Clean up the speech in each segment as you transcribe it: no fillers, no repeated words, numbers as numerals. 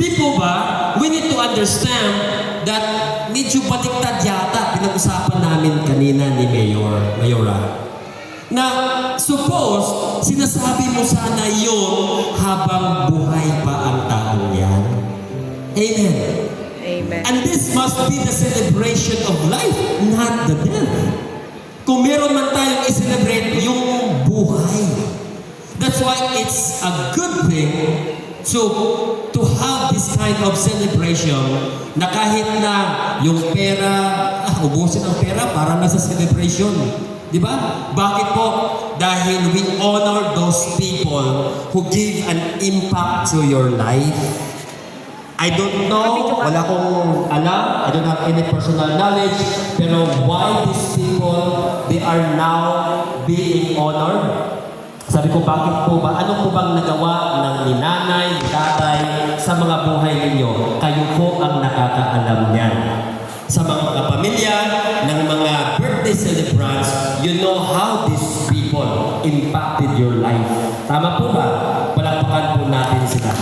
Di po ba, we need to understand that medyo baliktad yata pinag-usapan namin kanina ni Mayora. Na suppose, sinasabi mo sana yun habang buhay pa ang taong yan. Amen. Amen. And this must be the celebration of life, not the death. Kung meron man tayong i-celebrate, yung buhay. That's why it's a good thing to have this kind of celebration na kahit na yung pera, ubusin ang pera para nasa celebration. Di ba? Bakit po? Dahil we honor those people who give an impact to your life. I don't know, wala akong alam, I don't have any personal knowledge, pero why these people, they are now being honored? Sabi ko, bakit po ba? Ano po bang nagawa ng ninanay, tatay sa mga buhay ninyo? Kayo po ang nakakaalam niyan. Sa mga pamilya, ng mga birthday celebrants, you know how these people impacted your life. Tama po ba? Palakpakan po natin sila.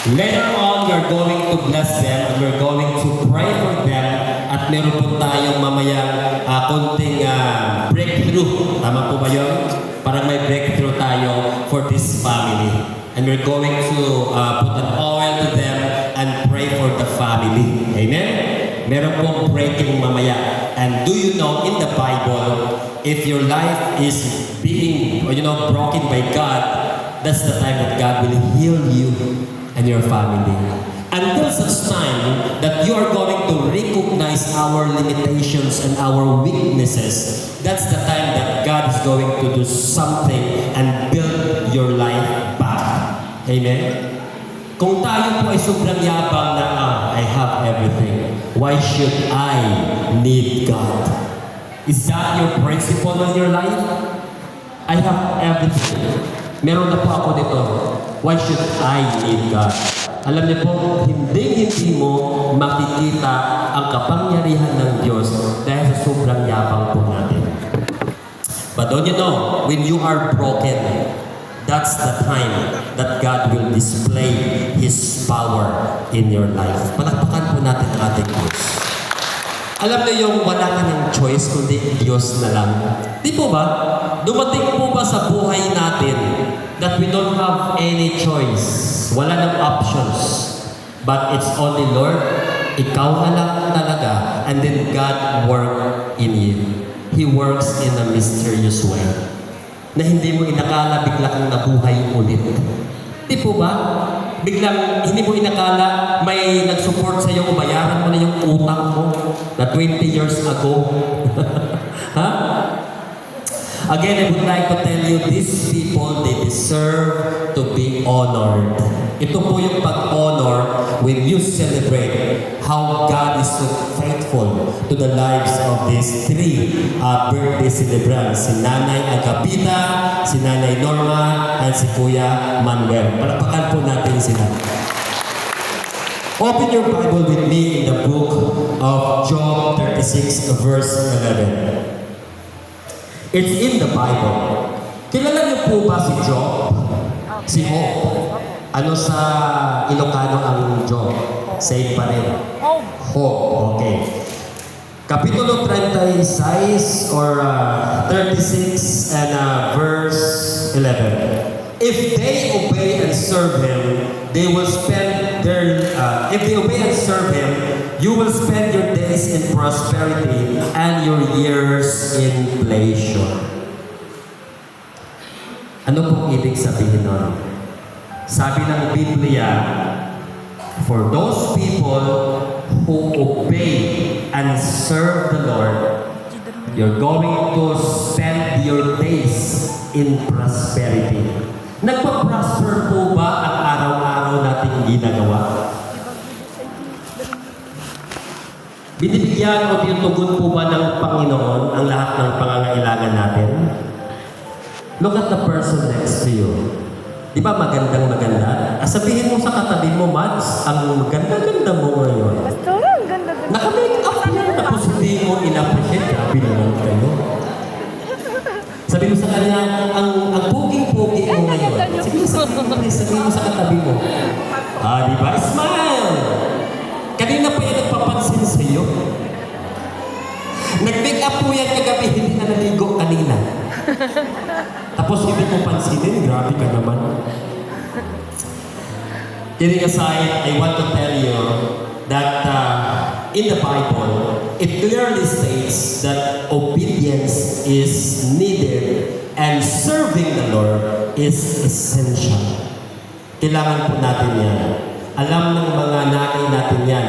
Later on, we're going to bless them and we're going to pray for them at meron po tayong mamayang konting breakthrough. Tama po ba yun? Parang may breakthrough tayo for this family. And we're going to put an oil to them and pray for the family. Amen? Meron pong breaking mamaya. And do you know, in the Bible, if your life is being, broken by God, that's the time that God will heal you and your family. Until such time that you are going to recognize our limitations and our weaknesses, that's the time that God is going to do something and build your life back. Amen? Kung tayo po ay sobrang yabang na, I have everything, why should I need God? Is that your principle in your life? I have everything. Meron na po ako dito. Why should I need God? Alam niyo po, hindi mo makikita ang kapangyarihan ng Diyos dahil sa sobrang yabang po natin. But don't you know, when you are broken, that's the time that God will display His power in your life. Palakpakan po natin ang ating Diyos. Alam niyo yung wala ka ng choice kundi Diyos na lang. Di po ba? Dumating po ba sa buhay natin that we don't have any choice? Wala ng options. But it's only Lord, ikaw na lang talaga. And then God work in you. He works in a mysterious way. Na hindi mo inakala bigla kang nabuhay ulit. Di po ba? Biglang hindi mo inakala may nag-support sa iyo o bayaran mo na yung utang mo na 20 years ago. Ha? Again, I would like to tell you, these people, they deserve to be honored. Ito po yung pag-honor when you celebrate how God is so faithful to the lives of these three birthday celebrants. Si Nanay Agapita, si Nanay Norma, and si Kuya Manuel. Palakpakan po natin sila. Open your Bible with me in the book of Job 36, verse 11. It's in the Bible. Kilala niyo po ba si Job? Si Job. Ano sa Ilocano ang Job? Same pa rin. Hope. Okay. Kapitulo 36 or 36 and verse 11. If they obey and serve Him, they will spend their, if they obey and serve Him, you will spend your days in prosperity and your years in pleasure. Ano pong ibig sabihin nun? Sabi ng Biblia, for those people who obey and serve the Lord, you're going to spend your days in prosperity. Nagpa-prosper po ba ang araw-araw nating ginagawa? Binibigyan o tinutugon po ba ng Panginoon ang lahat ng pangangailangan natin? Look at the person next to you. Di ba magandang-maganda? Sabihin mo sa katabi mo, Mads, ang maganda-ganda mo ngayon. Pastor, ang ganda-ganda. Naka-make up yan. Tapos hindi mo in-appreciate. Grabe naman kayo. Sabi mo sa kanya, ang puging-pugi mo ngayon. Sige, Sige, sabihin mo sa katabi mo. Di ba? Smile! Kanina pa yan nagpapansin sa iyo. Nag-make up po yan kagabi, hindi na naligo kanina. Tapos hindi ko pansinin, grabe ka naman. Kidding aside, I want to tell you that in the Bible, it clearly states that obedience is needed and serving the Lord is essential. Kailangan po natin yan. Alam ng mga nanay natin yan.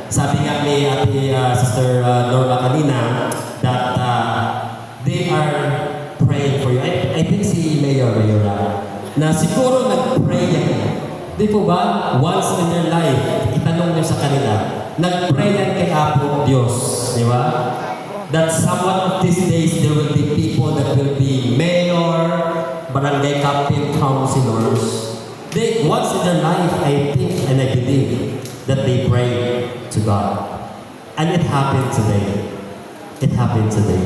Sabi nga ni Ate Sister Norma kanina that they are praying for you. I think si Mayor na siguro nag-pray yan. Di po ba? Once in your life, itanong niyo sa kanila, nag-pray yan kay Apo Diyos. Di ba? That someone of these days, there will be people that will be mayor, barangay captain, councilors. They, once in their life, I think and I believe that they pray to God. And it happened today. It happened today.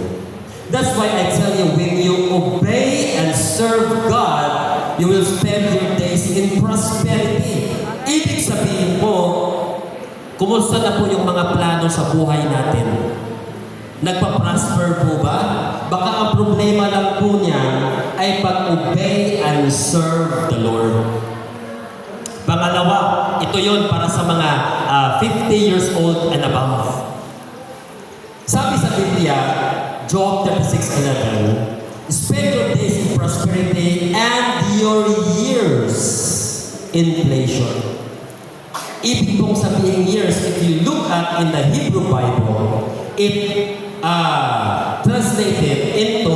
That's why I tell you, when you obey and serve God, you will spend your days in prosperity. Ibig sabihin po, kumusta na po yung mga plano sa buhay natin? Nagpa-prosper po ba? Baka ang problema lang po niya ay pag-obey and serve the Lord. Pangalawa, ito yon para sa mga 50 years old and above. Sabi sa Biblia, Job 36:11, spend your days in prosperity and your years in pleasure. Ibig kong sabihin years, if you look at in the Hebrew Bible, it translated into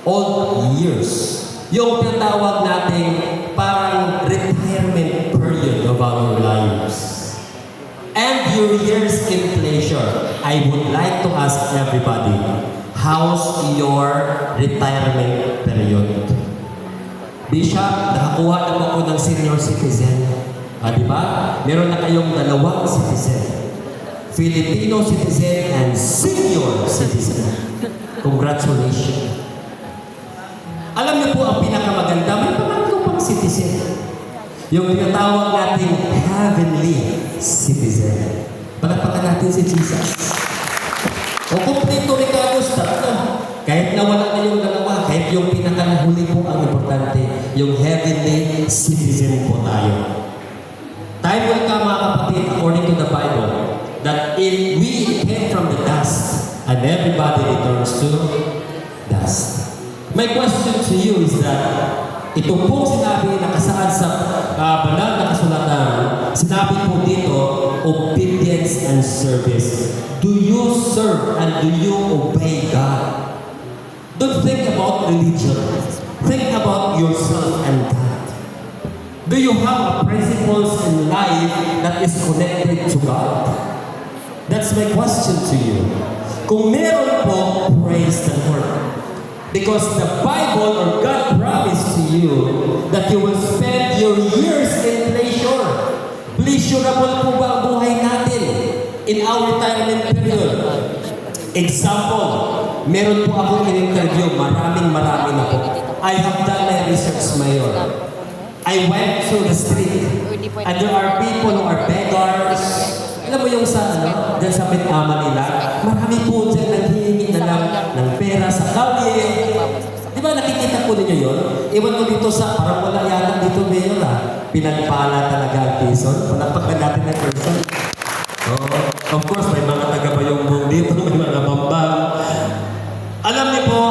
old years. Yung tinatawag natin parang retirement period of our lives. And your years in pleasure. I would like to ask everybody, how's your retirement period? Bishop, nakakuha na po ako ng senior citizen. Di ba? Meron na kayong dalawang citizen. Filipino citizen and senior citizen. Congratulations. Alam niyo po ang pinakamaganda, may pangatlo pang citizen. Yung tinatawag nating heavenly citizen. Palakpakan natin si Jesus. O kumplito rin ka, Gusta. Kahit nawala na yung dalawa, kahit yung pinakanahuli po ang importante, yung heavenly citizen po tayo. Time will come, mga kapatid, according to the Bible, that if we came from the dust, and everybody returns to dust. My question to you is that, ito pong sinabi na kasaad sa banal na kasulatan, sinabi po dito, obedience and service. Do you serve and do you obey God? Don't think about religion. Think about yourself and God. Do you have principles in life that is connected to God? That's my question to you. Kung meron po, praise the Lord. Because the Bible or God promised to you that you will spend your years in pleasure. Pleasurable po ba ang buhay natin in our retirement period? Example, meron po akong in-interview, maraming na po. I have done my research, Mayor. I went through the street and there are people who are beggars. Alam mo yung sa dyan sa Bitama nila, marami po dyan naghihingi na lang ng pera sa kalye. Di ba nakikita po ninyo yun? Iwan ko dito sa, parang wala yata dito Mayor pinagpala talaga ang Quezon. Palakpakan natin ng person. Of course, may mga taga-Bayongbong dito, may mga bambang. Alam niyo po,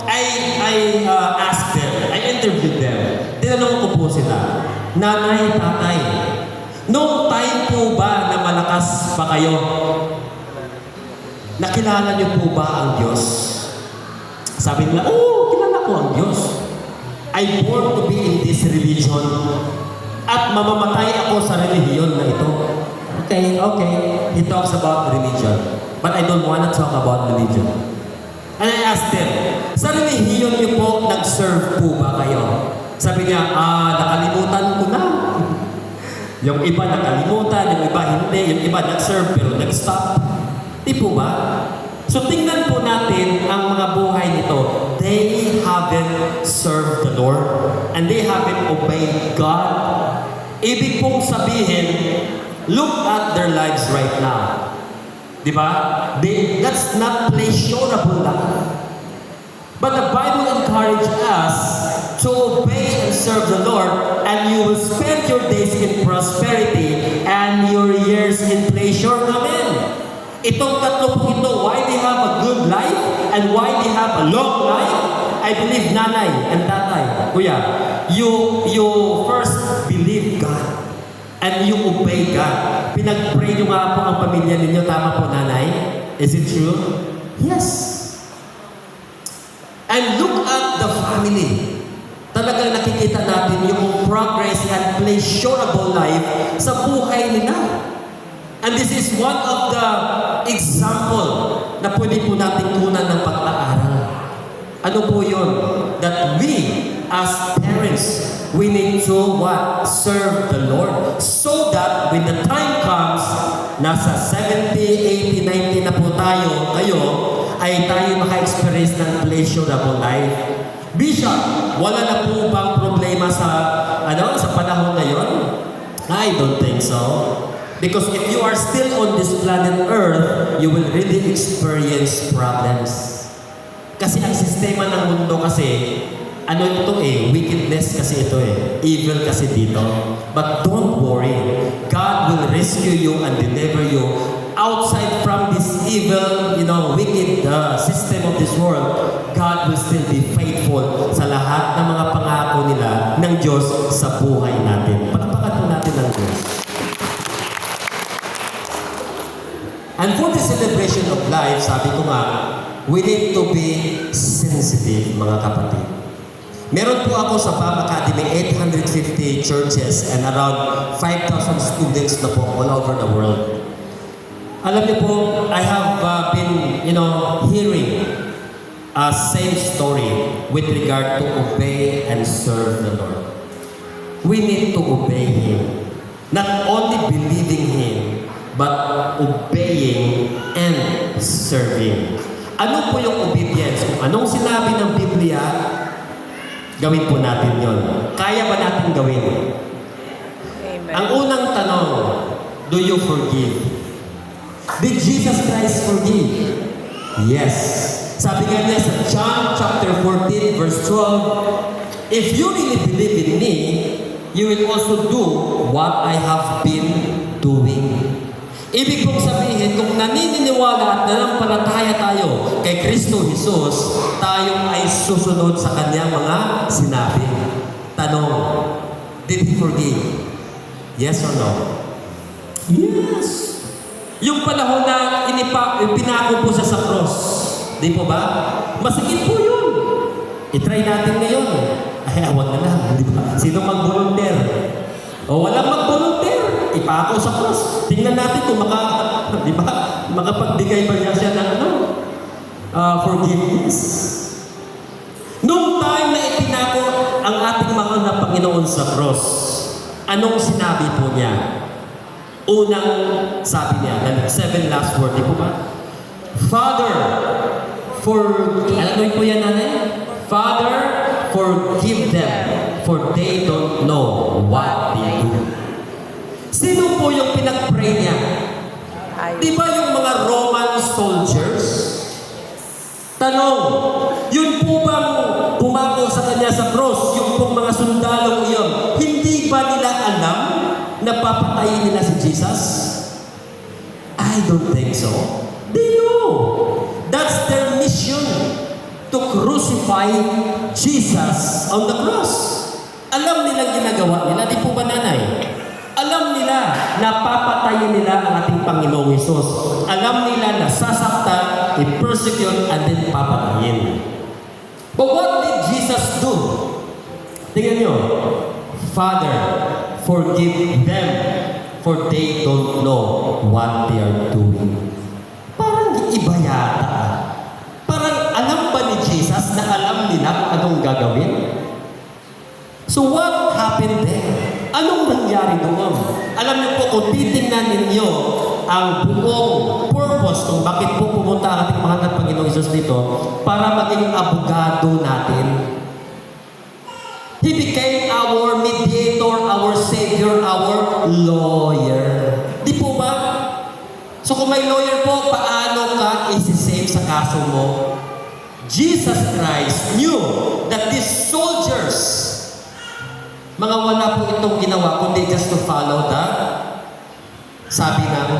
I asked them, I interviewed them. Tinanong ko po sila, nanay, tatay, noong time po ba na malakas pa kayo? Nakilala niyo po ba ang Diyos? Sabi nila, kilala ko ang Diyos. I born to be in this religion at mamamatay ako sa relihiyon na ito. Okay. He talks about religion. But I don't want to talk about religion. And I asked them, sa relihiyon niyo po, nag-serve po ba kayo? Sabi niya, nakalimutan ko na. Yung iba nakalimutan, yung iba hindi, yung iba nag-serve pero nag-stop. Di po ba? So tingnan po natin ang mga buhay nito. they haven't served the Lord and they haven't obeyed God. Ibig pong sabihin, look at their lives right now. Di ba? That's not pleasurable life. But the Bible encourages us to obey and serve the Lord, and you will spend your days in prosperity and your years in pleasure. Amen. Itong tatlo po ito, why they have a good life and why they have a long life, I believe nanay and tatay, kuya, you first believe God and you obey God. Pinag-pray nyo nga po ang pamilya ninyo, tama po nanay? Is it true? Yes. And look at the family. Talagang nakikita natin yung progress and pleasurable life sa buhay nila. And this is one of the example na pwede po natin kunan ng pag-aaral. Ano po yun? That we, as parents, we need to what? Serve the Lord. So that when the time comes, nasa 70, 80, 90 na po tayo, kayo, ay tayo maka-experience ng pleasurable life. Bishop, wala na po bang problema sa panahon ngayon? I don't think so. Because if you are still on this planet Earth, you will really experience problems. Kasi ang sistema ng mundo kasi, wickedness kasi ito evil kasi dito. But don't worry, God will rescue you and deliver you outside from this evil, wicked system of this world. God will still be faithful sa lahat ng mga pangako nila ng Diyos sa buhay natin. Palakpakan po natin ng Diyos. And for the celebration of life, sabi ko nga, we need to be sensitive, mga kapatid. Meron po ako sa BAM Academy, 850 churches and around 5,000 students na po all over the world. Alam niyo po, I have been, hearing a same story with regard to obey and serve the Lord. We need to obey Him. Not only believing Him, but obeying and serving. Ano po yung obedience? Kung anong sinabi ng Biblia, gawin po natin yon. Kaya ba natin gawin? Amen. Ang unang tanong, do you forgive? Did Jesus Christ forgive? Yes. Sabi nga niya sa John chapter 14 verse 12, if you really believe in me, you will also do what I have been doing. Ibig kong sabihin, kung naniniwala at nanampalataya tayo kay Kristo Jesus, tayo ay susunod sa kanyang mga sinabi. Tanong, did He forgive? Yes or no? Yes. Yung panahon na pinako po siya sa cross, di po ba? Masakit po yun. I-try natin ngayon. Ay, awag na lang, di ba? Sino mag-volunteer? O walang mag-volunteer, ipako sa cross. Tingnan natin kung makapagbigay ba niya siya ng forgiveness. Nung time na ipinako ang ating mahal na Panginoon sa cross, anong sinabi po niya? Unang sabi niya, the 7 last word, di po ba? Father, alam mo po yan, nanay? Father, forgive them, for they don't know what they do. Sino po yung pinag-pray niya? Di ba yung mga Roman soldiers? Tanong, yun po bang pumako sa kanya sa cross, yung pong mga sundalong iyon, hindi ba nila alam na papatayin nila si Jesus? I don't think so. They know. That's their mission, to crucify Jesus on the cross. Alam nilang ginagawa nila, di po ba nanay? Alam nila na papatayin nila ang ating Panginoong Hesus. Alam nila na sasaktan, i-persecute, and then papatayin. But what did Jesus do? Tingnan nyo. Father, forgive them, for they don't know what they are doing. Parang iba yata. Parang alam ba ni Jesus na alam nila kung anong gagawin? So what happened there? Anong nangyari doon? Alam niyo po, kung titingnan ninyo ang buong purpose purpose kung bakit po pumunta ang ating mahal na Panginoong Isus dito para maging abogado natin. He became our mediator, our savior, our lawyer. Di po ba? So kung may lawyer po, paano ka isi-save sa kaso mo? Jesus Christ knew that these soldiers, mga wala po itong ginawa, kundi just to follow the sabi ng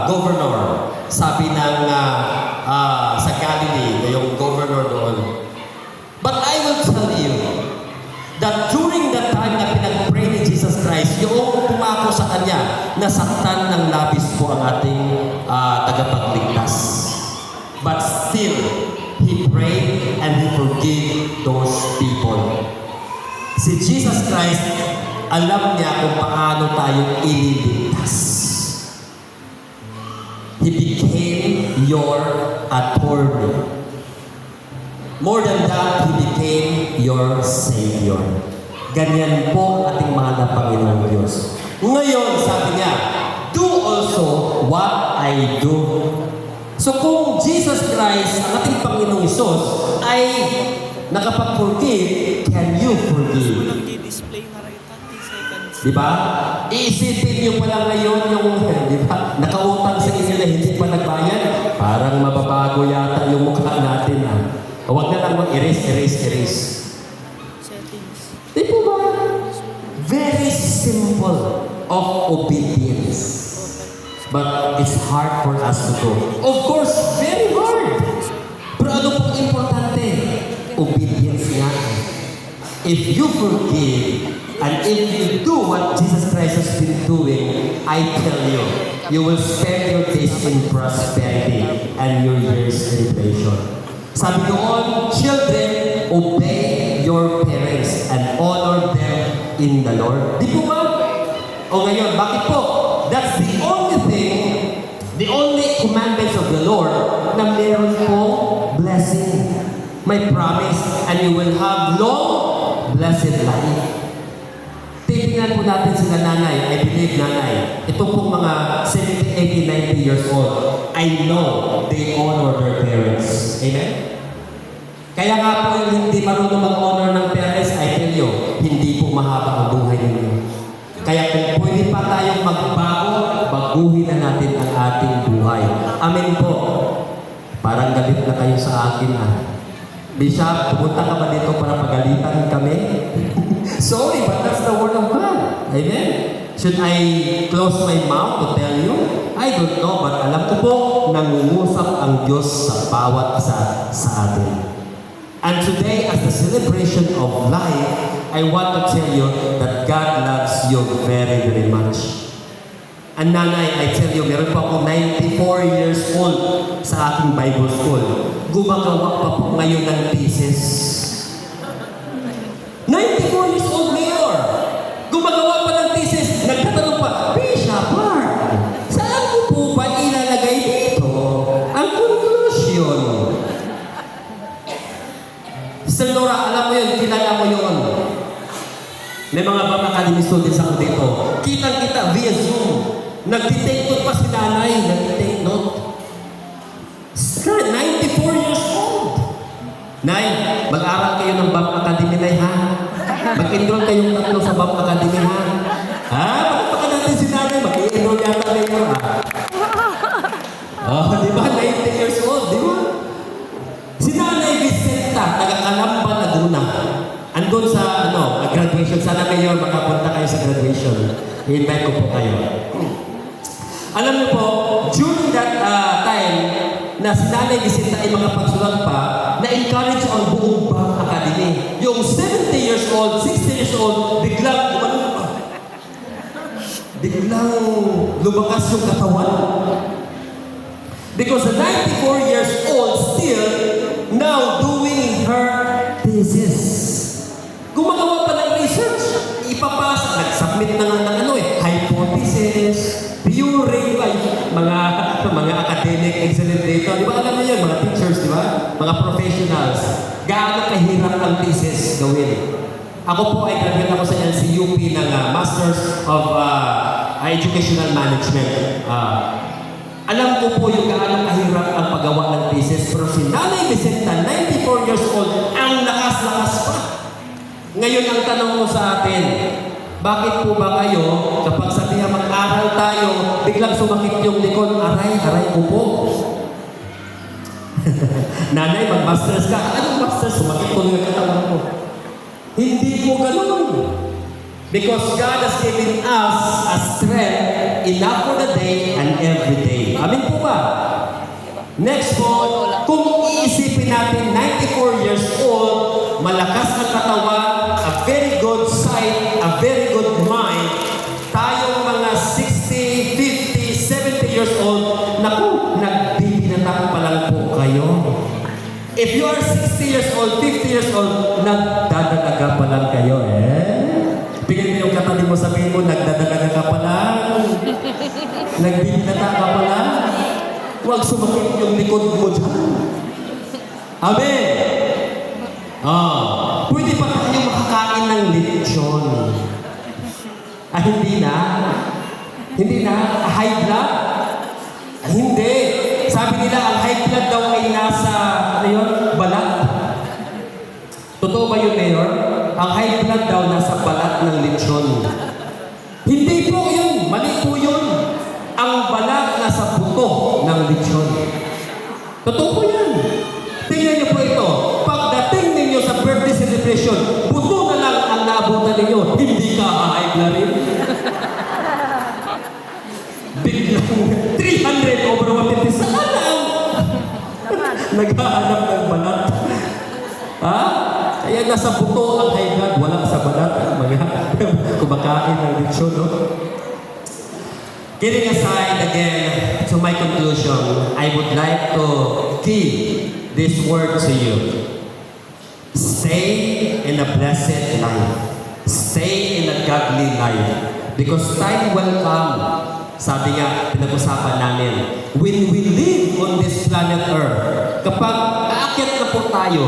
governor, sabi ng sa Galilee, yung governor doon. But I will tell you that during that time na pinag-pray ni Jesus Christ, yung pumako sa Kanya, nasaktan ng labis po ang ating tagapagligtas. But still, He prayed and He forgave those people. Si Jesus Christ, alam niya kung paano tayo ililigtas. He became your attorney. More than that, He became your Savior. Ganyan po ang ating mahal na Panginoong Diyos. Ngayon, sabi niya, do also what I do. So kung Jesus Christ, ang ating Panginoong Isus, ay nakapag-forgive, can you forgive? Display na right 30 seconds. Di ba? Iisipin niyo pa lang ngayon yung, di ba, nakautang sa inyo na hindi pa nagbayad. Parang mababago yata yung mukha natin. Huwag na lang mag-erase. Settings. Di po ba? Very simple of obedience. But it's hard for us to do. Of course, very hard. Pero ano pong importante? Obedience nga. If you forgive, and if you do what Jesus Christ has been doing, I tell you, you will spend your days in prosperity and your years in pleasure. Sabi doon, children, obey your parents and honor them in the Lord. Di po ba? O ngayon, bakit po? That's the only thing, the only commandments of the Lord na meron po blessing. May promise, and you will have long, blessed life. Titingnan po natin sila nanay, I believe nanay. Ito pong mga 70, 80, 90 years old. I know they honor their parents. Amen? Kaya nga po yung hindi marunong mag-honor ng parents, I tell you, hindi po mahaba ang buhay ninyo. Kaya kung pwede pa tayong magbago, baguhin na natin ang ating buhay. Amen po. Parang galit na kayo sa akin Bishop, pumunta ka ba dito para pagalitan kami? Sorry, but that's the word of God. Amen? Should I close my mouth to tell you? I don't know, but alam ko po, nangungusap ang Diyos sa bawat isa sa atin. And today, as the celebration of life, I want to tell you that God loves you very, very much. And nanay, I tell you, meron pa ako 94 years old sa aking Bible school. Gumagawa pa po ngayon ng thesis. 94 years old, Mayor! Gumagawa pa ng thesis. Nagtatanong pa, Bishop, saan ko po ba ilalagay dito ang conclusion? Sister Nora, alam mo yun, kilala mo yun. May mga Bam Academy students ako dito. Kitang-kita via Zoom. Nagtitake note pa si nanay. Nagtitake note. 94 years old. Nay, mag-aral kayo ng Bam Academy, Nay, ha? Mag-enroll kayong tatlo sa Bam Academy, ha? Pagpakan natin si nanay. Mag-enroll yata kayo, ha? Oh, di ba? 90 years old, di ba? Si Nanay Vicenta, taga-Calamba, Laguna. Andun sa, graduation. Sana ngayon makapunta kayo sa graduation. I-invite ko po kayo. Alam niyo po, during that time, na si Nanay Vicenta ay makapagsulat pa, na-encourage ang buong Bam Academy. Yung 70 years old, 60 years old, biglang lumakas yung katawan. Because the 94 years old still now doing her thesis. Gumagawa pa ng research. Ipapasa, nag-submit na nga ng hypothesis, theory, mga academic excellent data. Di ba alam niyo yan, mga teachers, di ba? Mga professionals. Gaano kahirap ang thesis gawin? Ako po ay graduate ako sa LCUP ng Masters of Educational Management. Alam ko po yung gaano kahirap ang paggawa ng thesis, pero si Nanay Vicenta, 94 years old, ang lakas-lakas pa. Ngayon ang tanong mo sa atin, bakit po ba kayo, kapag sabihan mag-aral tayo, biglang sumakit yung likod, aray ko po. Nanay, mag-masters ka. Anong masters? Sumakit ko ng katawan ko. Hindi po ganun. Because God has given us a strength enough for the day and every day. Amin po ba? Next po, kung iisipin natin 94 years old, malakas na katawan, a very good sight, a very good mind, tayong mga 60, 50, 70 years old, naku, nagbibinatang pa lang po kayo. If you are 60 years old, 50 years old, nagdadalaga pa lang kayo Tingnan mo yung katabi mo, sabihin mo, nagdadalaga ka pa lang. Nagbibinata ka pa lang. Huwag sumakit yung likod mo dyan. Amen! Pwede pa tayo makakain ng lechon. Hindi na. Hindi na. High blood? Hindi. Sabi nila, ang high blood daw ay nasa, balat. Totoo ba yun, Mayor? Ang high blood daw nasa balat ng lechon. Hindi po yun. Mali po yun. Ang balat nasa buto ng lechon. Totoo po yan. Tingnan niyo po ito. Pagdating ninyo sa birthday celebration, buto na lang ang naabutan ninyo. Hindi ka high blood rin. Biglang 300 over 150 sa alam. Naghahanap ng balat. Ha? Kaya nasa buto ang high blood, walang sa balat. Mga kumakain ng lechon, no? Getting aside again to my conclusion, I would like to give this word to you. Stay in a blessed life. Stay in a godly life. Because time will come. Sabi nga, pinag-usapan namin, when we live on this planet Earth, kapag aakyat na po tayo,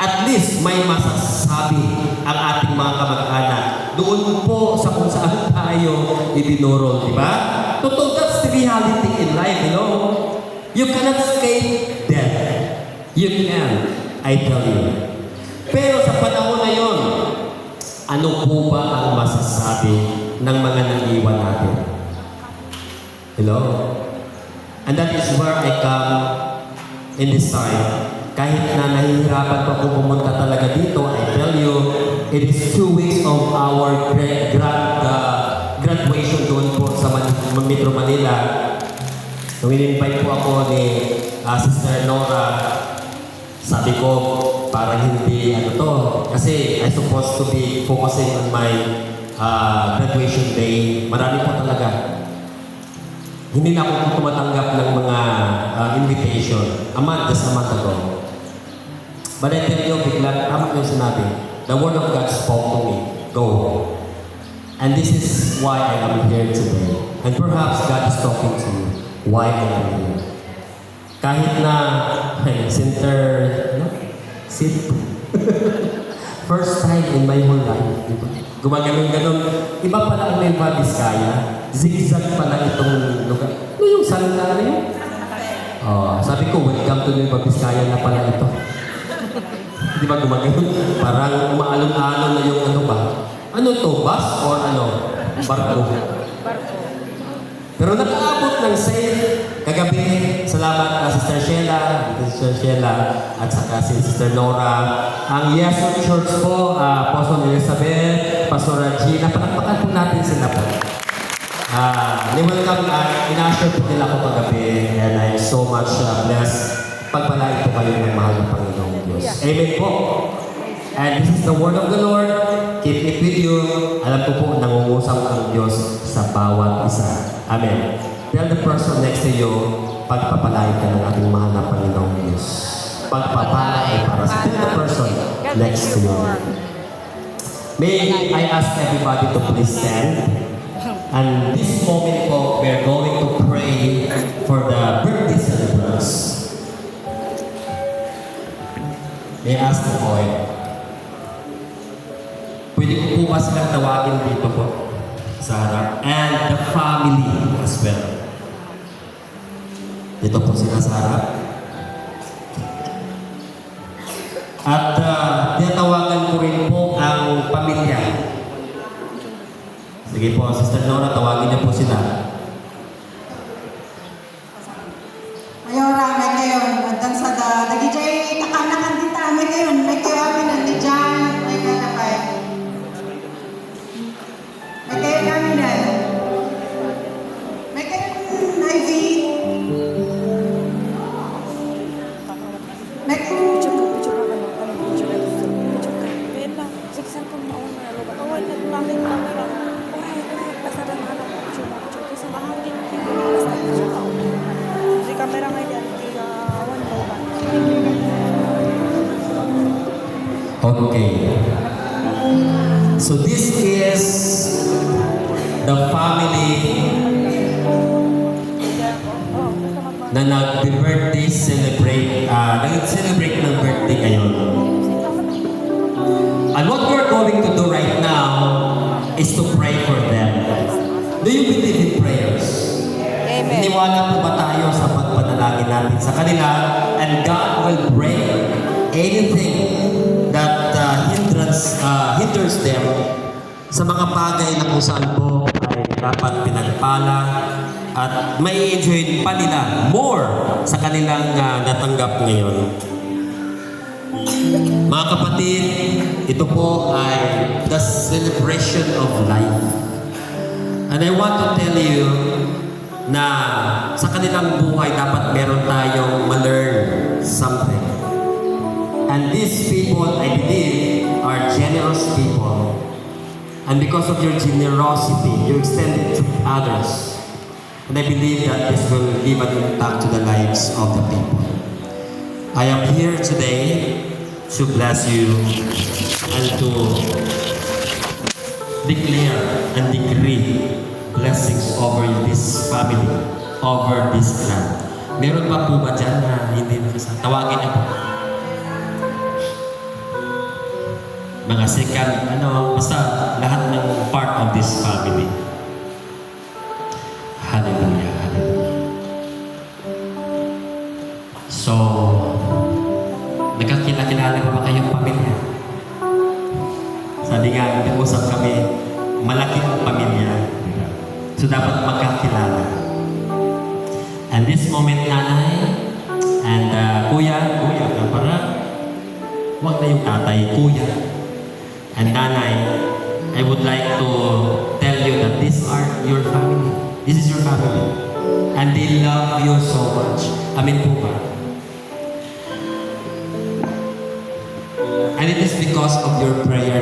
at least may masasabi ang ating mga kamag-anak doon po sa kung saan tayo ibinurol, di ba? Totoo, that's the reality in life, you know? You cannot escape death. You can, I tell you. Pero sa panahon na yon, ano po ba ang masasabi ng mga nag-iwan natin? Hello? And that is where I come in this time. Kahit na nahihirapan pa kung pumunta talaga dito, I tell you, it is 2 weeks of our graduation doon po sa Metro Manila. Nung in-invite po ako ni Sister Nora, sabi ko, parang hindi kasi I supposed to be focusing on my graduation day. Marami po talaga. Hindi na ako tumatanggap ng mga invitation. Just a month ago. But I tell you, bigla, tama yung sinabi. The Word of God spoke to me. Go. And this is why I am here today. And perhaps God is talking to you. Why I am here. Kahit na, first time in my whole life. Diba? Gumaganon-ganon. Iba pala ang Nueva Vizcaya. Zigzag pala itong lugar. Ano yung salita na yun? Sabi ko, welcome to Nueva Vizcaya na pala ito. Di ba gumaganon? Parang umaalon-alon na yung ano ba? Ano to? Bus or barko? Pero nakaabot ng safe kagabi. Salamat Sister Sheila, at saka si Sister Nora. Ang Yeso Church po, Apostol Elizabeth, Pastor Regina, palakpakan po natin sila po. Welcome, in-assure po nila ako kagabi, and I'm so much blessed. Pagpalain po kayo ng mahal ng Panginoong Diyos. Amen po. And this is the word of the Lord. Keep it with you. Alam ko po, nangungusap ang Diyos sa bawat isa. Amen. Tell the person next to you, pagpapalain ka ng ating mahal na Panginoong Diyos. Pagpapalain para sa the person next to you. May I ask everybody to please stand? And this moment po, we are going to pray for the birthday celebrants. May I ask the boy? Pwede ko po ba silang tawagin dito po sa harap? And the family as well. Dito po sila sa harap. At tinatawagan ko rin po ang pamilya. Sige po, Sister Nora, tawagin niyo po sila. Mayora, may kayo, hanggang sa dagijay takanakan dita, may kayo amin nanti dyan, may kayo nakay. May kayo namin na. May kayo Ivy. May kayo. Kamera nga yan, Okay. So this is the family na nag-birthday celebrate, nag-celebrate ng birthday ngayon. And what we're going to do right now is to pray for them. Do you believe in prayers? Amen. Iniwala po ba tayo sa pagpanalangin natin sa kanila, and God will break anything that hinders them sa mga bagay na kung saan po ay dapat pinagpala at may enjoy pa nila more sa kanilang natanggap ngayon. Mga kapatid, ito po ay the celebration of life. And I want to tell you na sa kanilang buhay dapat meron tayong ma-learn something. And these people, I believe, are generous people. And because of your generosity, you extend it to others. And I believe that this will leave an impact to the lives of the people. I am here today to bless you and to declare and decree blessings over this family, over this clan. Meron pa po ba dyan na hindi nakasama? Tawagin na po. Mga second, basta lahat ng part of this family. Hallelujah, hallelujah. So, nagkakilala pa ba kayong pamilya? Sabi nga, nag-usap kami, malaking pamilya. So, dapat magkakilala. And this moment, nanay, and kuya, para wag na yung tatay, kuya. And nanay, I would like to tell you that these are your family. This is your family. And they love you so much. Amin po ba? And it is because of your prayer